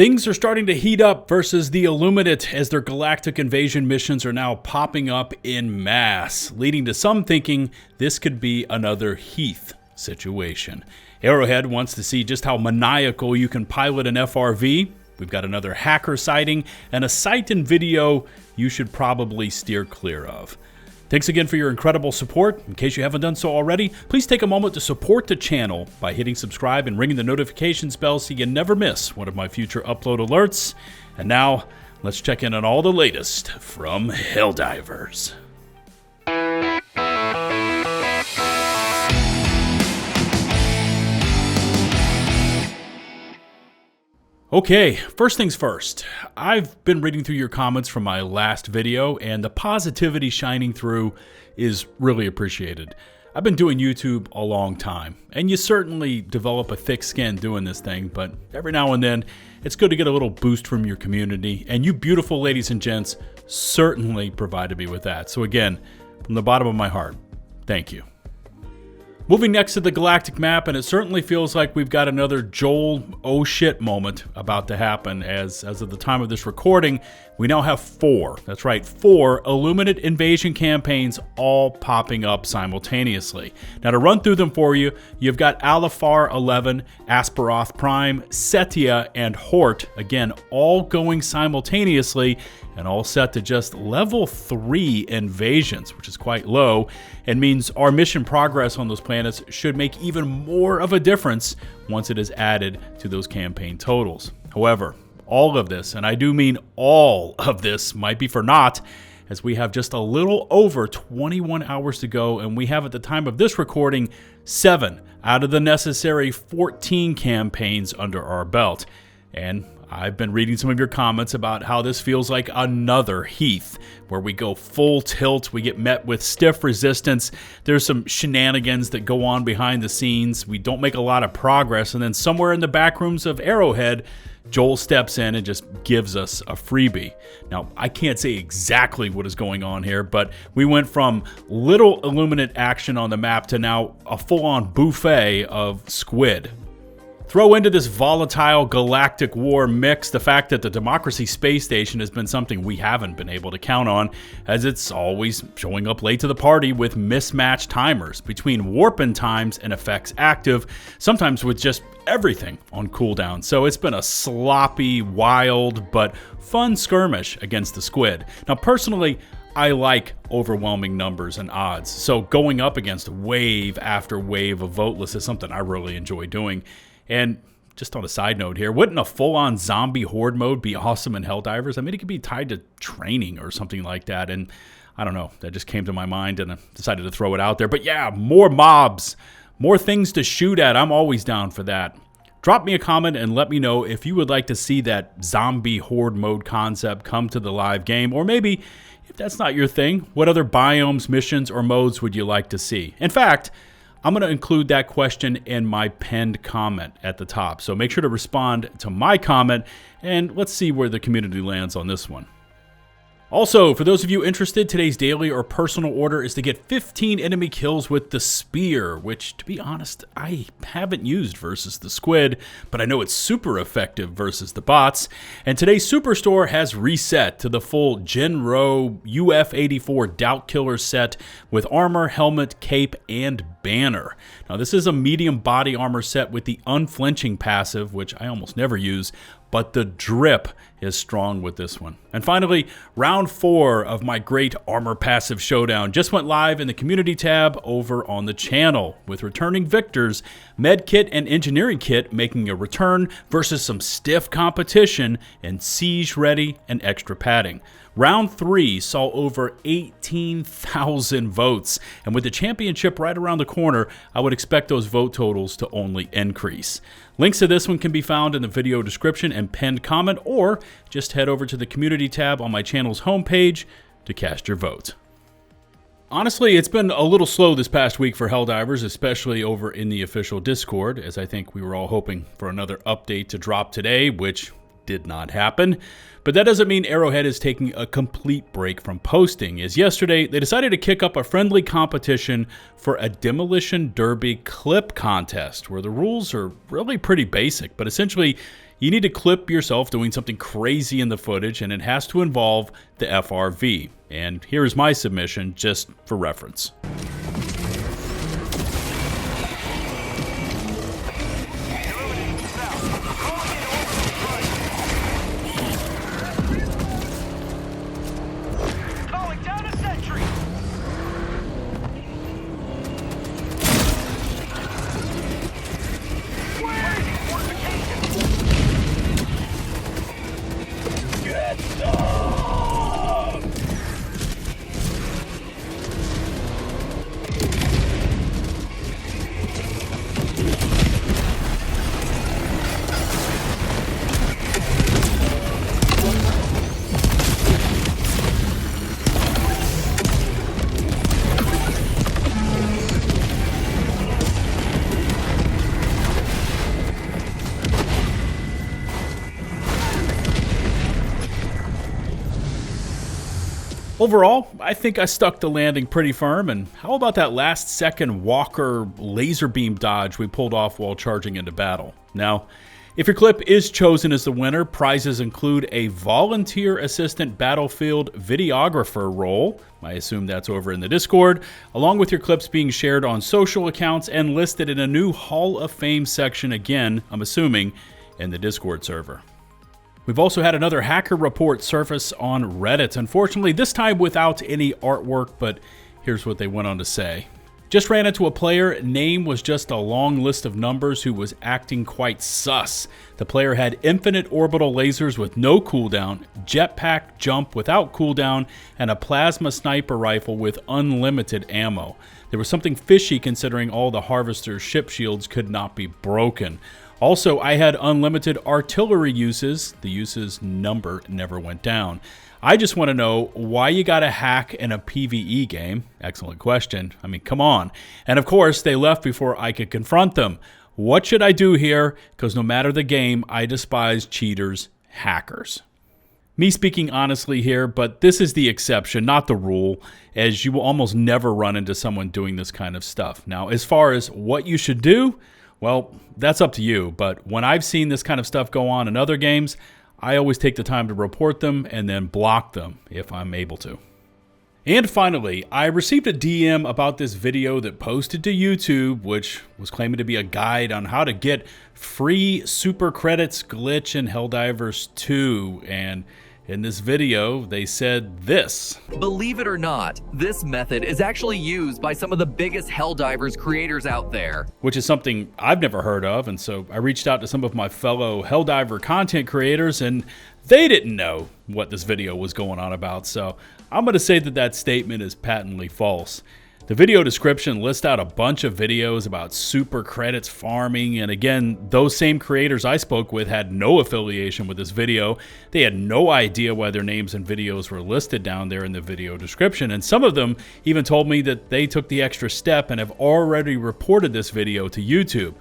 Things are starting to heat up versus the Illuminate as their galactic invasion missions are now popping up in mass, leading to some thinking this could be another Heath situation. Arrowhead wants to see just how maniacal you can pilot an FRV. We've got another hacker sighting and a sight and video you should probably steer clear of. Thanks again for your incredible support. In case you haven't done so already, please take a moment to support the channel by hitting subscribe and ringing the notifications bell so you never miss one of my future upload alerts. And now, let's check in on all the latest from Helldivers. Okay, first things first. I've been reading through your comments from my last video, and the positivity shining through is really appreciated. I've been doing YouTube a long time, and you certainly develop a thick skin doing this thing, but every now and then, it's good to get a little boost from your community, and you beautiful ladies and gents certainly provided me with that. So again, from the bottom of my heart, thank you. Moving next to the galactic map, and it certainly feels like we've got another Joel oh shit moment about to happen, as of the time of this recording, we now have four Illuminate invasion campaigns all popping up simultaneously. Now to run through them for you, you've got Alifar 11, Asparath Prime, Setia, and Horde, again, all going simultaneously, and all set to just level 3 invasions, which is quite low, and means our mission progress on those planets should make even more of a difference once it is added to those campaign totals. However, all of this, and I do mean all of this, might be for naught, as we have just a little over 21 hours to go, and we have at the time of this recording 7 out of the necessary 14 campaigns under our belt. And I've been reading some of your comments about how this feels like another Heath, where we go full tilt, we get met with stiff resistance, there's some shenanigans that go on behind the scenes, we don't make a lot of progress, and then somewhere in the back rooms of Arrowhead, Joel steps in and just gives us a freebie. Now, I can't say exactly what is going on here, but we went from little Illuminate action on the map to now a full-on buffet of squid. Throw into this volatile galactic war mix the fact that the Democracy space station has been something we haven't been able to count on, as it's always showing up late to the party with mismatched timers between warp-in times and effects active, sometimes with just everything on cooldown. So it's been a sloppy, wild, but fun skirmish against the squid. Now personally, I like overwhelming numbers and odds, so going up against wave after wave of Voteless is something I really enjoy doing. And just on a side note here, wouldn't a full-on zombie horde mode be awesome in Helldivers? I mean, it could be tied to training or something like that, and I don't know, that just came to my mind and I decided to throw it out there. But yeah, more mobs, more things to shoot at. I'm always down for that. Drop me a comment and let me know if you would like to see that zombie horde mode concept come to the live game, or maybe, if that's not your thing, what other biomes, missions, or modes would you like to see? In fact, I'm going to include that question in my pinned comment at the top. So make sure to respond to my comment, and let's see where the community lands on this one. Also, for those of you interested, today's daily or personal order is to get 15 enemy kills with the spear, which, to be honest, I haven't used versus the squid, but I know it's super effective versus the bots. And today's Superstore has reset to the full Genro UF84 Doubt Killer set with armor, helmet, cape, and banner. Now, this is a medium body armor set with the unflinching passive, which I almost never use, but the drip is strong with this one. And finally, round 4 of my great Armor Passive Showdown just went live in the community tab over on the channel, with returning victors, Medkit and Engineering Kit making a return versus some stiff competition in Siege Ready and Extra Padding. Round 3 saw over 18,000 votes, and with the championship right around the corner, I would expect those vote totals to only increase. Links to this one can be found in the video description and pinned comment, or just head over to the community tab on my channel's homepage to cast your vote. Honestly, it's been a little slow this past week for Helldivers, especially over in the official Discord, as I think we were all hoping for another update to drop today, which did not happen. But that doesn't mean Arrowhead is taking a complete break from posting, as yesterday they decided to kick up a friendly competition for a Demolition Derby clip contest, where the rules are really pretty basic, but essentially You need to clip yourself doing something crazy in the footage, and it has to involve the FRV. And here's my submission, just for reference. Overall, I think I stuck the landing pretty firm, and how about that last second Walker laser beam dodge we pulled off while charging into battle? Now, if your clip is chosen as the winner, prizes include a volunteer assistant battlefield videographer role. I assume that's over in the Discord, along with your clips being shared on social accounts and listed in a new Hall of Fame section, again, I'm assuming, in the Discord server. We've also had another hacker report surface on Reddit, unfortunately this time without any artwork, but here's what they went on to say. Just ran into a player, name was just a long list of numbers, who was acting quite sus. The player had infinite orbital lasers with no cooldown, jetpack jump without cooldown, and a plasma sniper rifle with unlimited ammo. There was something fishy considering all the Harvester's ship shields could not be broken. Also, I had unlimited artillery uses. The uses number never went down. I just want to know why you got to hack in a PvE game. Excellent question. I mean, come on. And of course, they left before I could confront them. What should I do here? Because no matter the game, I despise cheaters, hackers. Me speaking honestly here, but this is the exception, not the rule, as you will almost never run into someone doing this kind of stuff. Now, as far as what you should do, well, that's up to you, but when I've seen this kind of stuff go on in other games, I always take the time to report them and then block them if I'm able to. And finally, I received a DM about this video that posted to YouTube, which was claiming to be a guide on how to get free super credits glitch in Helldivers 2, and in this video, they said this. Believe it or not, this method is actually used by some of the biggest Helldivers creators out there. Which is something I've never heard of, and so I reached out to some of my fellow Helldiver content creators, and they didn't know what this video was going on about, so I'm going to say that that statement is patently false. The video description lists out a bunch of videos about super credits farming, and again, those same creators I spoke with had no affiliation with this video. They had no idea why their names and videos were listed down there in the video description, and some of them even told me that they took the extra step and have already reported this video to YouTube.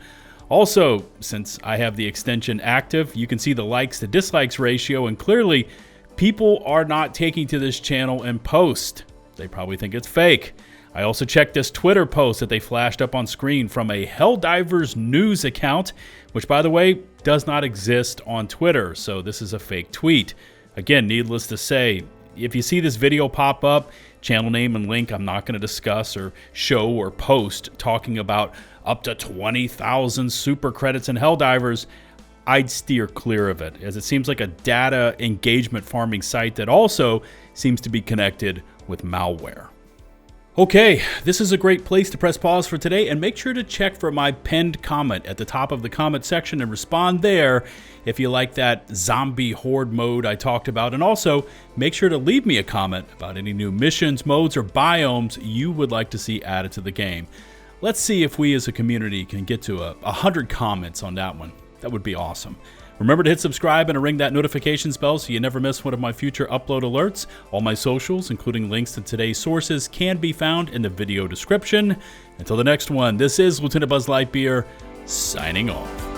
Also, since I have the extension active, you can see the likes to dislikes ratio, and clearly people are not taking to this channel and post. They probably think it's fake. I also checked this Twitter post that they flashed up on screen from a Helldivers news account, which by the way, does not exist on Twitter, so this is a fake tweet. Again, needless to say, if you see this video pop up, channel name and link I'm not going to discuss or show or post talking about up to 20,000 super credits in Helldivers, I'd steer clear of it, as it seems like a data engagement farming site that also seems to be connected with malware. Okay, this is a great place to press pause for today, and make sure to check for my pinned comment at the top of the comment section and respond there if you like that zombie horde mode I talked about, and also make sure to leave me a comment about any new missions, modes, or biomes you would like to see added to the game. Let's see if we as a community can get to 100 comments on that one. That would be awesome. Remember to hit subscribe and to ring that notifications bell so you never miss one of my future upload alerts. All my socials, including links to today's sources, can be found in the video description. Until the next one, this is LtBuzzLitebeer, signing off.